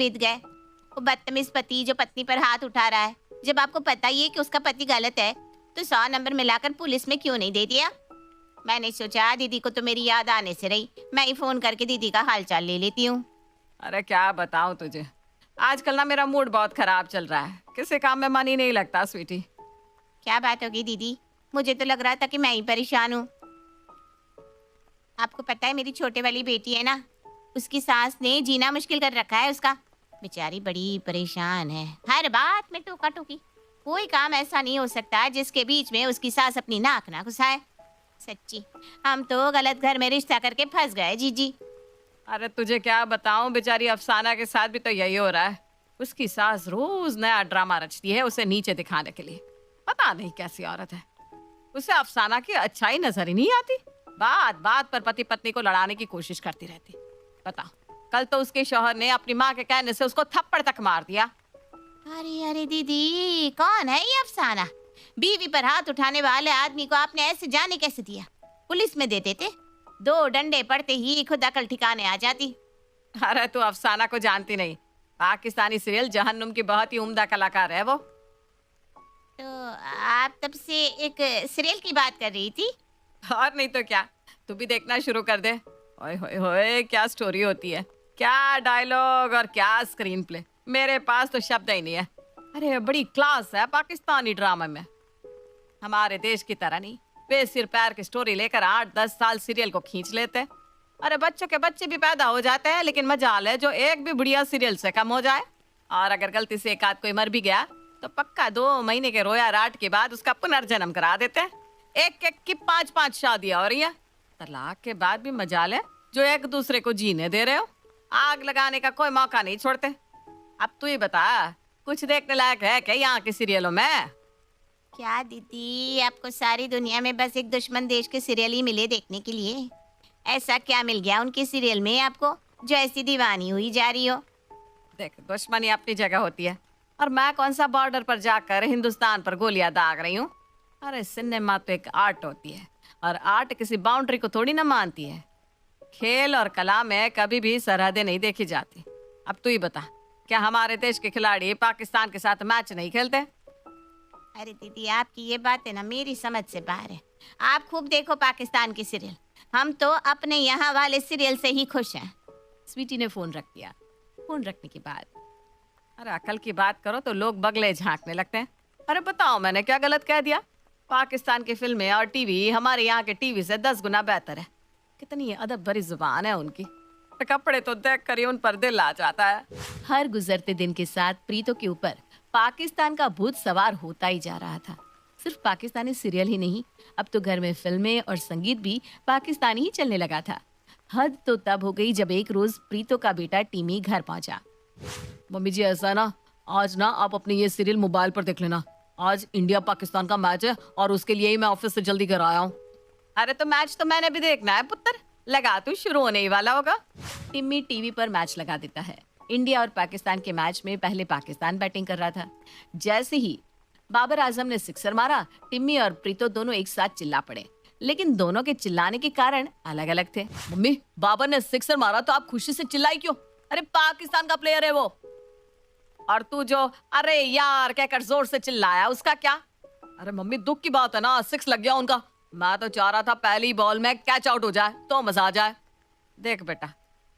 बीत गए। वो बदतमीज पति जो पत्नी पर हाथ उठा रहा है, जब आपको पता ही है कि उसका पति गलत है, तो 100 नंबर मिलाकर पुलिस में क्यों नहीं दे दिया? मैंने सोचा दीदी को तो मेरी याद आने से रही, मैं ही फोन करके दीदी का हालचाल ले लेती हूँ। अरे क्या बताऊं तुझे, आजकल ना मेरा मूड बहुत खराब चल रहा है, किसी काम में मन ही नहीं लगता स्वीटी। क्या बात होगी दीदी? मुझे तो लग रहा था कि मैं ही परेशान हूँ। आपको पता है मेरी छोटे वाली बेटी है ना, उसकी सास ने जीना मुश्किल कर रखा है उसका। बेचारी बड़ी परेशान है, हर बात में टोका टोकी। कोई काम ऐसा नहीं हो सकता जिसके बीच में उसकी सास अपनी नाक ना घुसाए। सच्ची हम तो गलत घर में रिश्ता करके फंस गए जीजी। अरे तुझे क्या बताऊं, बेचारी अफसाना के साथ भी तो यही हो रहा है। उसकी सास रोज नया ड्रामा रचती है उसे नीचे दिखाने के लिए। पता नहीं कैसी औरत है, उसे अफसाना की अच्छाई नजर ही नहीं आती। बात बात पर पति पत्नी को लड़ाने की कोशिश करती रहती। बता, कल तो उसके शौहर ने अपनी माँ के कहने से उसको थप्पड़ तक मार दिया। अरे अरे दीदी, कौन है ये अफसाना? बीवी पर हाथ उठाने वाले आदमी को आपने ऐसे जाने कैसे दिया? पुलिस में दे देते, 2 डंडे पड़ते ही खुद अकल ठिकाने आ जाती। अरे तू अफसाना को जानती नहीं, पाकिस्तानी सीरियल जहन्नुम की बहुत ही उम्दा कलाकार है वो। तो आप तब से एक सीरियल की बात कर रही थी? और नहीं तो क्या, तू भी देखना शुरू कर दे। ओए होए होए, क्या स्टोरी होती है, क्या डायलॉग और क्या स्क्रीन प्ले। मेरे पास तो शब्द ही नहीं है। अरे बड़ी क्लास है पाकिस्तानी ड्रामा में। हमारे देश की तरह नहीं, बेसिर पैर की स्टोरी लेकर 8-10 साल सीरियल को खींच लेते। अरे बच्चों के बच्चे भी पैदा हो जाते हैं, लेकिन मजाल है जो एक भी बुढ़िया सीरियल से कम हो जाए। और अगर गलती से एक आध कोई मर भी गया तो पक्का 2 महीने के रोया राट के बाद उसका पुनर्जन्म करा देते हैं। एक एक की 5-5 शादियां हो रही हैं। तलाक के बाद भी मजाल है जो एक दूसरे को जीने दे रहे हो। आग लगाने का कोई मौका नहीं छोड़ते। अब तू ही बता, कुछ देखने लायक है क्या यहाँ के सीरियलों में? क्या दीदी, आपको सारी दुनिया में बस एक दुश्मन देश के सीरियल ही मिले देखने के लिए? ऐसा क्या मिल गया उनके सीरियल में आपको जो ऐसी दीवानी हुई जा रही हो? देख, दुश्मनी अपनी जगह होती है, और मैं कौन सा बॉर्डर पर जाकर हिंदुस्तान पर गोलियां दाग रही हूँ। अरे सिनेमा तो एक आर्ट होती है, और आर्ट किसी बाउंड्री को थोड़ी ना मानती है। खेल और कला में कभी भी सरहदें नहीं देखी जाती। अब तू ही बता, क्या हमारे देश के खिलाड़ी पाकिस्तान के साथ मैच नहीं खेलते? अरे दीदी, आपकी ये बातें ना मेरी समझ से बाहर है। आप खूब देखो पाकिस्तान की सीरियल, हम तो अपने यहाँ वाले सीरियल से ही खुश हैं। स्वीटी ने फोन रख दिया। फोन रखने के बाद, अरे अकल की बात करो तो लोग बगले झांकने लगते हैं। अरे बताओ मैंने क्या गलत कह दिया? पाकिस्तान की फिल्में और टीवी हमारे यहाँ के टीवी से 10 गुना बेहतर है। कितनी अदब भरी जुबान है उनकी। कपड़े तो देख कर ही उन पर दिल आ जाता है। हर गुजरते दिन के साथ प्रीतों के ऊपर पाकिस्तान का भूत सवार होता ही जा रहा था। सिर्फ पाकिस्तानी सीरियल ही नहीं, अब तो घर में फिल्में और संगीत भी पाकिस्तानी ही चलने लगा था। हद तो तब हो गई जब एक रोज प्रीतों का बेटा टिमी घर पहुंचा। मम्मी जी, ऐसा ना, आज ना आप अपनी ये सीरियल मोबाइल पर देख लेना। आज इंडिया पाकिस्तान का मैच है और उसके लिए ही मैं ऑफिस से जल्दी घर आया हूँ। अरे तो मैच तो मैंने भी देखना है पुत्र, लगा तू, शुरू होने ही वाला होगा। टिम्मी टीवी पर मैच लगा देता है। इंडिया और पाकिस्तान के मैच में पहले पाकिस्तान बैटिंग कर रहा था। जैसे ही बाबर आजम ने सिक्सर मारा, टिम्मी और प्रीतो दोनों एक साथ चिल्ला पड़े, लेकिन दोनों के चिल्लाने के कारण अलग अलग थे। मम्मी, बाबर ने सिक्सर मारा तो आप खुशी से चिल्लाई क्यों? अरे पाकिस्तान का प्लेयर है वो। और तू जो अरे यार कहकर जोर से चिल्लाया, उसका क्या? अरे मम्मी, दुख की बात है ना, 6 लग गया उनका। मैं तो चाह रहा था पहली बॉल में कैच आउट हो जाए तो मजा आ जाए। देख बेटा,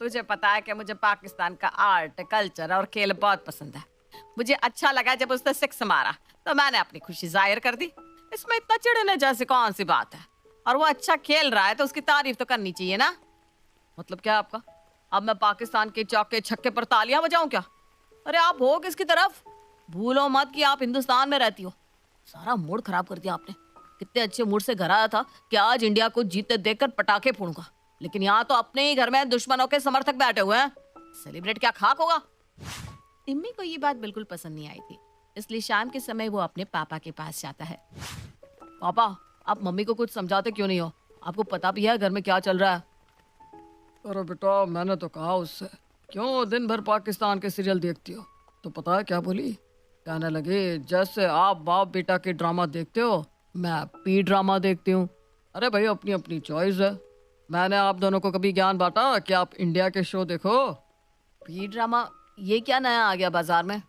तुझे पता है कि मुझे पाकिस्तान का आर्ट, कल्चर और खेल बहुत पसंद है। मुझे अच्छा लगा जब उसने 6 मारा तो मैंने अपनी खुशी जाहिर कर दी। इसमें इतना चिढ़ने जैसी कौन सी बात है? और वो अच्छा खेल रहा है तो उसकी तारीफ तो करनी चाहिए ना। मतलब क्या आपका? अब मैं पाकिस्तान के चौके छक्के पर तालियां बजाऊं क्या? अरे आप हो किसकी तरफ? भूलो मत कि आप हिंदुस्तान में रहती हो। सारा मूड खराब कर दिया आपने। कितने अच्छे मूड से घर आया था कि आज इंडिया को जीतते देखकर पटाखे फोड़ूंगा, लेकिन यहाँ तो अपने ही घर में दुश्मनों के समर्थक बैठे हुए हैं। सेलिब्रेट क्या खाक होगा? टिम्मी को ये बात बिल्कुल पसंद नहीं आई थी, इसलिए शाम के समय वो अपने पापा के पास जाता है। पापा, आप मम्मी को कुछ समझाते क्यों नहीं हो? आपको पता भी है घर में क्या चल रहा है। अरे बेटा, मैंने तो कहा उससे, क्यों दिन भर पाकिस्तान के सीरियल देखती हो? तो पता है क्या बोली? कहने लगी, जैसे आप बाप बेटा के ड्रामा देखते हो, मैं पी ड्रामा देखती हूँ। अरे भाई, अपनी अपनी चॉइस है। मैंने आप दोनों को कभी ज्ञान बांटा कि आप इंडिया के शो देखो? पी ड्रामा ये क्या नया आ गया बाजार में?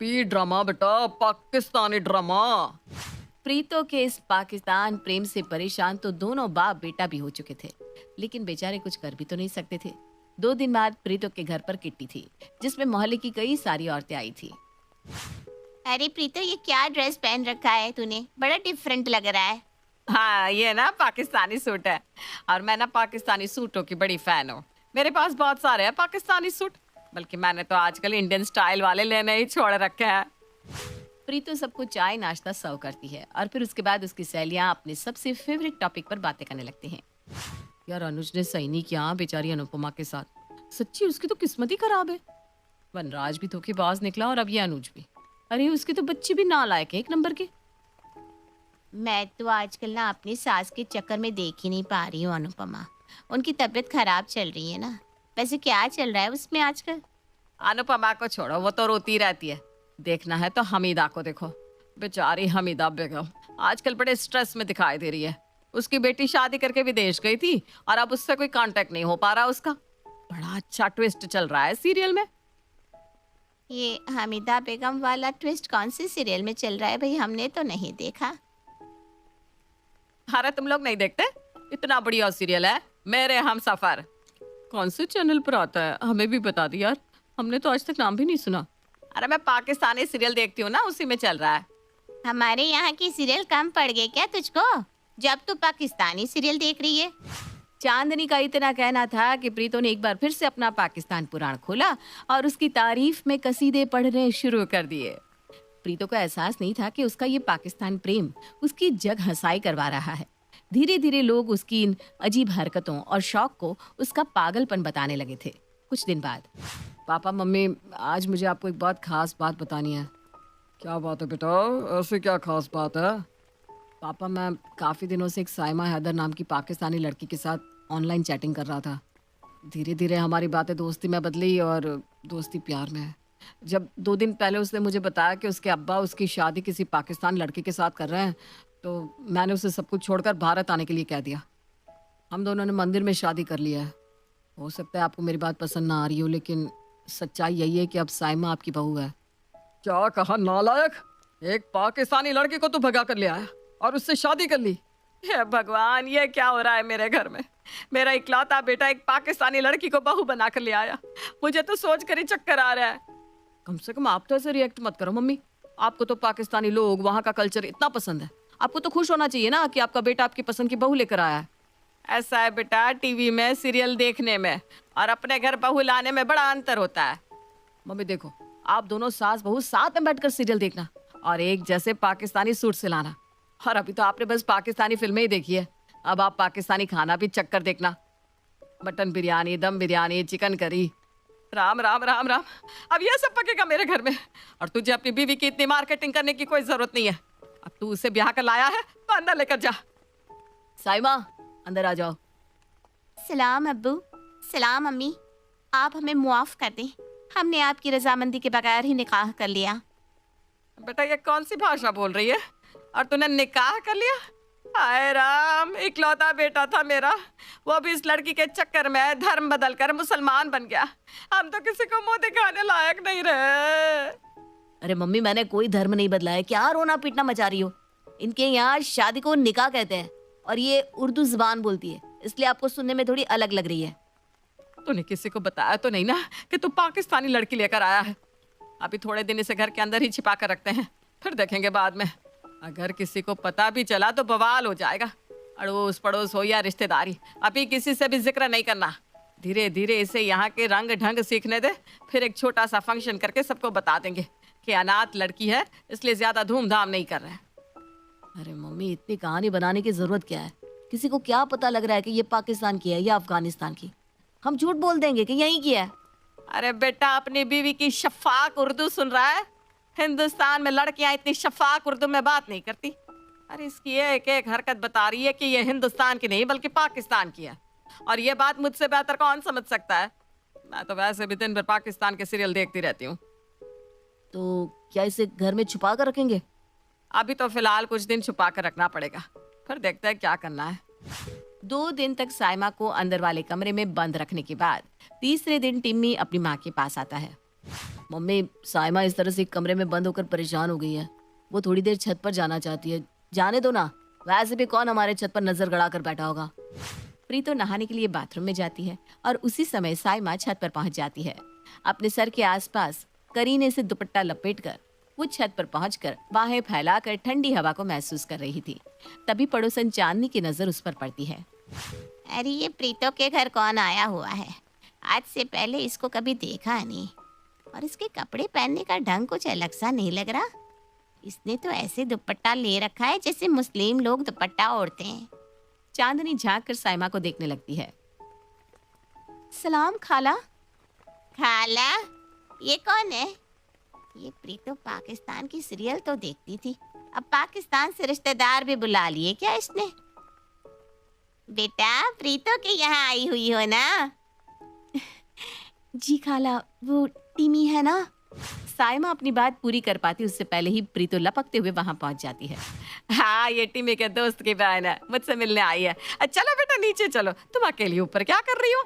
पी ड्रामा बेटा, पाकिस्तानी ड्रामा। प्रीतो के इस पाकिस्तान प्रेम से परेशान तो दोनों बाप बेटा भी हो चुके थे, लेकिन बेचारे कुछ कर भी तो नहीं सकते थे। 2 दिन बाद प्रीतो के घर पर किट्टी थी, जिसमें मोहल्ले की कई सारी औरतें आई थी। अरे प्रीतो, ये क्या ड्रेस पहन रखा है तूने? बड़ा डिफरेंट लग रहा है। हाँ, ये ना पाकिस्तानी सूट है, और मैं ना पाकिस्तानी सूटों की बड़ी फैन हूँ। मेरे पास बहुत सारे हैं पाकिस्तानी सूट, बल्कि मैंने तो आजकल इंडियन स्टाइल वाले लेने ही छोड़ रखे हैं। प्रीतो सबको चाय नाश्ता सर्व करती है, और फिर उसके बाद उसकी सहेलियां अपने सबसे फेवरेट टॉपिक पर बातें करने लगती हैं। यार, अनुज ने सही नहीं किया बेचारी अनुपमा के साथ। सच्ची उसकी तो किस्मत ही खराब है। वनराज भी धोखेबाज निकला, और अब ये अनुज भी। अरे उसके तो बच्चे भी नालायक है, 1 नंबर के। मैं तो आजकल ना अपनी सास के चक्कर में देख ही नहीं पा रही हूँ अनुपमा। उनकी तबीयत खराब चल रही है ना। वैसे क्या चल रहा है उसमें आजकल? अनुपमा को छोड़ो, वो तो रोती रहती है। देखना है तो हमीदा को देखो। बेचारी हमीदा बेगम आजकल बड़े स्ट्रेस में दिखाई दे रही है। उसकी बेटी शादी करके विदेश गई थी, और अब उससे कोई कांटेक्ट नहीं हो पा रहा उसका। बड़ा अच्छा ट्विस्ट चल रहा है सीरियल में। ये हमीदा बेगम वाला ट्विस्ट कौन से सीरियल में चल रहा है भाई? हमने तो नहीं देखा। अरे तुम लोग नहीं देखते? इतना बढ़िया सीरियल है मेरे हम सफर। कौन से चैनल पर आता है? हमें भी बता दी यार, हमने तो आज तक नाम भी नहीं सुना। अरे मैं पाकिस्तानी सीरियल देखती हूँ ना, उसी में चल रहा है। हमारे यहाँ की सीरियल कम पड़ गए क्या तुझको, जब तू पाकिस्तानी सीरियल देख रही है? चांदनी का इतना कहना था कि प्रीतो ने एक बार फिर से अपना पाकिस्तान पुराण खोला और उसकी तारीफ में कसीदे पढ़ने शुरू कर दिए। प्रीतो को एहसास नहीं था कि उसका ये पाकिस्तान प्रेम उसकी जग हंसाई करवा रहा है। धीरे धीरे लोग उसकी इन अजीब हरकतों और शौक को उसका पागलपन बताने लगे थे। कुछ दिन बाद, पापा मम्मी, आज मुझे आपको एक बहुत खास बात बतानी है। क्या बात है बेटा? ऐसे क्या खास बात है? पापा, मैं काफ़ी दिनों से एक साइमा हैदर नाम की पाकिस्तानी लड़की के साथ ऑनलाइन चैटिंग कर रहा था। धीरे धीरे हमारी बातें दोस्ती में बदली, और दोस्ती प्यार में है। जब 2 दिन पहले उसने मुझे बताया कि उसके अब्बा उसकी शादी किसी पाकिस्तान लड़के के साथ कर रहे हैं, तो मैंने उसे सब कुछ छोड़कर भारत आने के लिए कह दिया। हम दोनों ने मंदिर में शादी कर लिया है। हो सकता है आपको मेरी बात पसंद ना आ रही हो, लेकिन सच्चाई यही है कि अब साइमा आपकी बहू है। क्या कहा नालायक? एक पाकिस्तानी लड़की को तू भगा कर ले आया और उससे शादी कर ली। हे भगवान, ये क्या हो रहा है मेरे घर में? मेरा इकलौता बेटा एक पाकिस्तानी लड़की को बहू बना कर ले आया। मुझे तो सोच कर ही चक्कर आ रहा है। कम से कम आप तो ऐसे रिएक्ट मत करो मम्मी। आपको तो पाकिस्तानी लोग, वहाँ का कल्चर इतना पसंद है। आपको तो खुश होना चाहिए ना कि आपका बेटा आपकी पसंद की बहू लेकर आया है। ऐसा है बेटा, टीवी में सीरियल देखने में और अपने घर बहू लाने में बड़ा अंतर होता है। मम्मी देखो, आप दोनों सास बहू साथ में बैठकर सीरियल देखना और एक जैसे पाकिस्तानी सूट सिलाना। और अभी तो आपने बस पाकिस्तानी फिल्में ही देखी है, अब आप पाकिस्तानी खाना भी चक्कर देखना। मटन बिरयानी, दम बिरयानी, चिकन करी, राम राम राम राम, अब ये सब पकेगा मेरे घर में। और तुझे अपनी बीवी की इतनी मार्केटिंग करने की कोई जरूरत नहीं है। अब तू उसे ब्याह कर लाया है तो अंदर लेकर जा। साइमा, अंदर आ जाओ। सलाम अब्बू। सलाम अम्मी। आप हमें मुआफ कर दें, हमने आपकी रजामंदी के बगैर ही निकाह कर लिया। बेटा, ये कौन सी भाषा बोल रही है? और तूने निकाह कर लिया? हाय राम, इकलौता बेटा था मेरा, वो भी इस लड़की के चक्कर में धर्म बदलकर मुसलमान बन गया। हम तो किसी को मुंह दिखाने लायक नहीं रहे। अरे मम्मी, मैंने कोई धर्म नहीं बदला है, क्या रोना पीटना मचा रही हो? इनके यहाँ शादी को निकाह कहते हैं और ये उर्दू जुबान बोलती है, इसलिए आपको सुनने में थोड़ी अलग लग रही है। तूने किसी को बताया तो नहीं ना कि तू पाकिस्तानी लड़की लेकर आया है? अभी थोड़े दिन इसे घर के अंदर ही छिपा कर रखते हैं, फिर देखेंगे बाद में। अगर किसी को पता भी चला तो बवाल हो जाएगा। अड़ोस पड़ोस हो या रिश्तेदारी, अभी किसी से भी जिक्र नहीं करना। धीरे धीरे इसे यहाँ के रंग ढंग सीखने दे, फिर एक छोटा सा फंक्शन करके सबको बता देंगे कि अनाथ लड़की है, इसलिए ज्यादा धूमधाम नहीं कर रहे हैं। अरे मम्मी, इतनी कहानी बनाने की जरूरत क्या है? किसी को क्या पता लग रहा है कि ये पाकिस्तान की है या अफगानिस्तान की? हम झूठ बोल देंगे कि यहीं की है। अरे बेटा, अपनी बीवी की शफाक उर्दू सुन रहा है? हिंदुस्तान में लड़कियां इतनी शफाक उर्दू में बात नहीं करती। अरे इसकी एक एक हरकत बता रही है कि ये हिंदुस्तान की नहीं बल्कि पाकिस्तान की है, और ये बात मुझसे बेहतर कौन समझ सकता है? मैं तो वैसे भी दिन भर पाकिस्तान के सीरियल देखती रहती हूँ। तो क्या इसे घर में छुपा कर रखेंगे? अभी तो फिलहाल कुछ दिन छुपा कर रखना पड़ेगा, फिर देखते हैं क्या करना है। 2 दिन तक साइमा को अंदर वाले कमरे में बंद रखने के बाद तीसरे दिन टिम्मी अपनी माँ के पास आता है। मम्मी, साइमा इस तरह से एक कमरे में बंद होकर परेशान हो गई है। वो थोड़ी देर छत पर जाना चाहती है। जाने दो ना, वैसे भी कौन हमारे छत पर नजर गड़ा कर बैठा होगा। प्रीतो नहाने के लिए बाथरूम में जाती है और उसी समय साइमा छत पर पहुंच जाती है। अपने सर के आसपास करीने से दुपट्टा लपेटकर वो छत पर पहुंचकर बाहें फैलाकर ठंडी हवा को महसूस कर रही थी। तभी पड़ोसन चांदनी की नजर उस पर पड़ती है। अरे ये प्रीतो के घर कौन आया हुआ है? आज से पहले इसको कभी देखा नहीं, और इसके कपड़े पहनने का ढंग कुछ अलग सा नहीं लग रहा। इसने तो ऐसे दुपट्टा ले रखा है जैसे मुस्लिम लोग दुपट्टा ओढ़ते हैं। चांदनी झांक कर साइमा को देखने लगती है। सलाम खाला। खाला, ये कौन है? ये प्रीतो पाकिस्तान की सीरियल तो देखती थी, अब पाकिस्तान से रिश्तेदार भी बुला लिए क्या इसने? बेटा, प्रीतो के यहाँ आई हुई हो ना? जी खाला, वो टीमी है ना। साइमा अपनी बात पूरी कर पाती उससे पहले ही प्रीतो लपकते हुए वहां पहुंच जाती है। हाँ, ये टीमी के दोस्त की बहन है, मुझसे मिलने आई है। चलो बेटा नीचे चलो, तुम अकेली ऊपर क्या कर रही हो?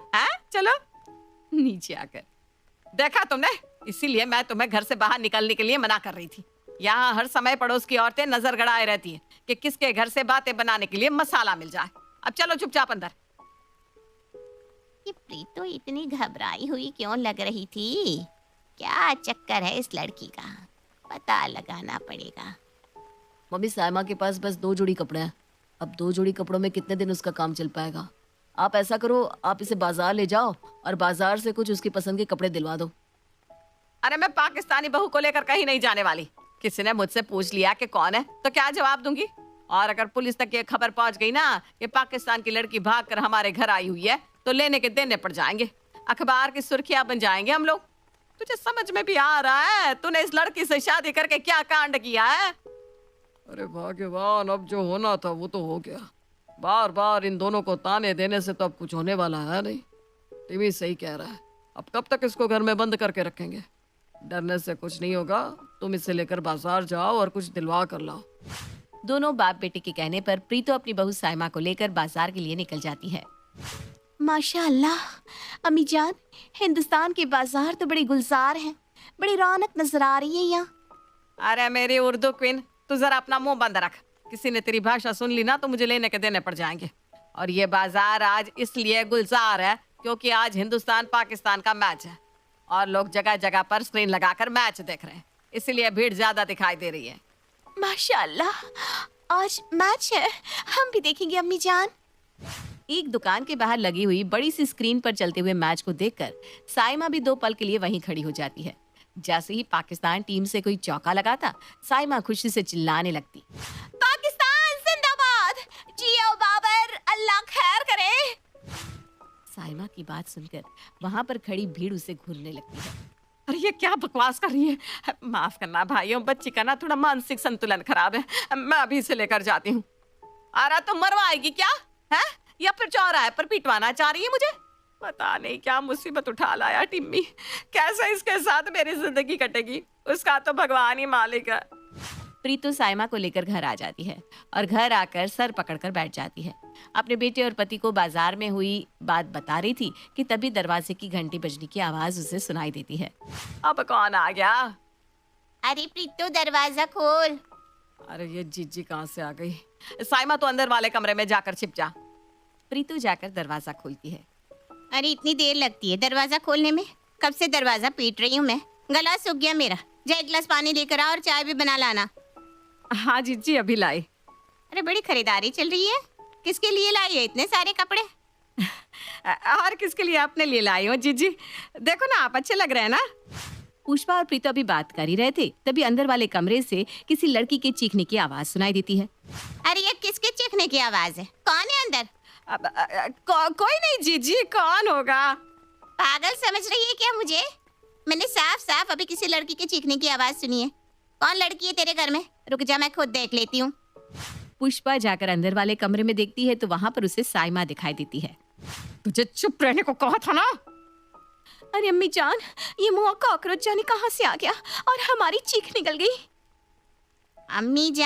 चलो नीचे आकर। देखा तुमने, इसीलिए मैं तुम्हें घर से बाहर निकलने के लिए मना कर रही थी। यहाँ हर समय पड़ोस की औरतें नजर गड़ाए रहती हैं कि किसके घर से बातें बनाने के लिए मसाला मिल जाए। अब चलो चुपचाप अंदर। ये प्रीतो इतनी घबराई हुई क्यों लग रही थी? क्या चक्कर है इस लड़की का? पता लगाना पड़ेगा। मम्मी, साइमा के पास बस 2 जोड़ी कपड़े हैं। अब 2 जोड़ी कपड़ों में कितने दिन उसका काम चल पाएगा? आप ऐसा करो, आप इसे बाजार ले जाओ और बाजार से कुछ उसकी पसंद के कपड़े दिलवा दो। अरे मैं पाकिस्तानी बहू को लेकर कहीं नहीं जाने वाली। किसी ने मुझसे पूछ लिया कि कौन है तो क्या जवाब दूंगी? और अगर पुलिस तक ये खबर पहुंच गई ना कि पाकिस्तान की लड़की भागकर हमारे घर आई हुई है तो लेने के देने पड़ जाएंगे, अखबार की सुर्खियां बन जाएंगे हम लोग। तुझे समझ में भी आ रहा है तूने इस लड़की से शादी करके क्या कांड किया है? अरे भाग्यवान, अब जो होना था वो तो हो गया। बार बार इन दोनों को ताने देने से तो अब कुछ होने वाला है नहीं। टीवी सही कह रहा है, अब कब तक इसको घर में बंद करके रखेंगे? डरने से कुछ नहीं होगा, तुम इसे लेकर बाजार जाओ और कुछ दिलवा कर लाओ। दोनों बाप बेटे के कहने पर प्रीतो अपनी बहू साइमा को लेकर बाजार के लिए निकल जाती है। माशाअल्लाह अम्मी जान, हिंदुस्तान के बाजार तो बड़े गुलजार हैं, बड़ी रौनक नजर आ रही है यहाँ। अरे मेरी उर्दू क्वीन, तू जरा अपना मुंह बंद रख। किसी ने तेरी भाषा सुन ली ना तो मुझे लेने के देने पड़ जाएंगे। और ये बाजार आज इसलिए गुलजार है क्योंकि आज हिंदुस्तान पाकिस्तान का मैच है और लोग जगह जगह पर स्क्रीन लगाकर मैच देख रहे हैं, इसलिए भीड़ ज्यादा दिखाई दे रही है। माशाअल्लाह, आज मैच है, हम भी देखेंगे अम्मी जान। एक दुकान के बाहर लगी हुई बड़ी सी स्क्रीन पर चलते हुए मैच को देखकर साइमा भी 2 पल के लिए वहीं खड़ी हो जाती है। जैसे ही पाकिस्तान टीम से कोई चौका लगाता, साइमा खुशी से चिल्लाने लगती, पाकिस्तान जिंदाबाद, जियो बाबर, अल्लाह खैर करे। साइमा की बात सुनकर वहां पर खड़ी भीड़ उसे घूरने लगती है। अरे ये क्या बकवास कर रही है? माफ करना भाइयों, बच्ची का ना थोड़ा मानसिक संतुलन खराब है, मैं अभी इसे लेकर जाती हूँ। अरे तुम मरवाएगी क्या है, या फिर चौराहे पर पिटवाना चाह रही है मुझे? पता नहीं क्या मुसीबत उठा लाया टिम्मी, कैसे इसके साथ मेरी जिंदगी कटेगी, उसका तो भगवान ही मालिक है। प्रीतो साइमा को लेकर घर आ जाती है और घर आकर सर पकड़कर बैठ जाती है। अपने बेटे और पति को बाजार में हुई बात बता रही थी कि तभी दरवाजे की घंटी बजने की आवाज उसे सुनाई देती है। अब कौन आ गया? अरे प्रीतो, दरवाजा खोल। अरे ये जीजी कहाँ से आ गई? साइमा तो अंदर वाले कमरे में जाकर छिप जा। प्रीतो जाकर दरवाजा खोलती है। अरे इतनी देर लगती है दरवाजा खोलने में? कब से दरवाजा पीट रही हूँ मैं, गला सूख गया मेरा। जा 1 गिलास पानी लेकर आ और चाय भी बना लाना। हाँ जीजी, अभी लाई। अरे बड़ी खरीदारी चल रही है, किसके लिए लाई है इतने सारे कपड़े? और किसके लिए? अपने लिए लाई हूँ जीजी, देखो ना आप अच्छे लग रहे हैं ना। पुष्पा और प्रीतो अभी बात कर ही रहे थे, तभी अंदर वाले कमरे से किसी लड़की के चीखने की आवाज सुनाई देती है। अरे ये किसके चीखने की आवाज है? कौन है अंदर? कोई नहीं जीजी, कौन होगा? पागल समझ रही है क्या मुझे? मैंने साफ साफ अभी किसी लड़की के चीखने की आवाज सुनी है। कौन लड़की है तेरे घर में? रुक जा, मैं खुद देख लेती हूँ। पुष्पा जाकर अंदर वाले कमरे में देखती है तो वहाँ पर उसे साइमा दिखाई देती है। तुझे चुप रहने को कहा था ना। अरे अम्मी जान, ये मुआ कॉकरोच जाने कहाँ से आ गया और हमारी चीख निकल गई। अम्मी जान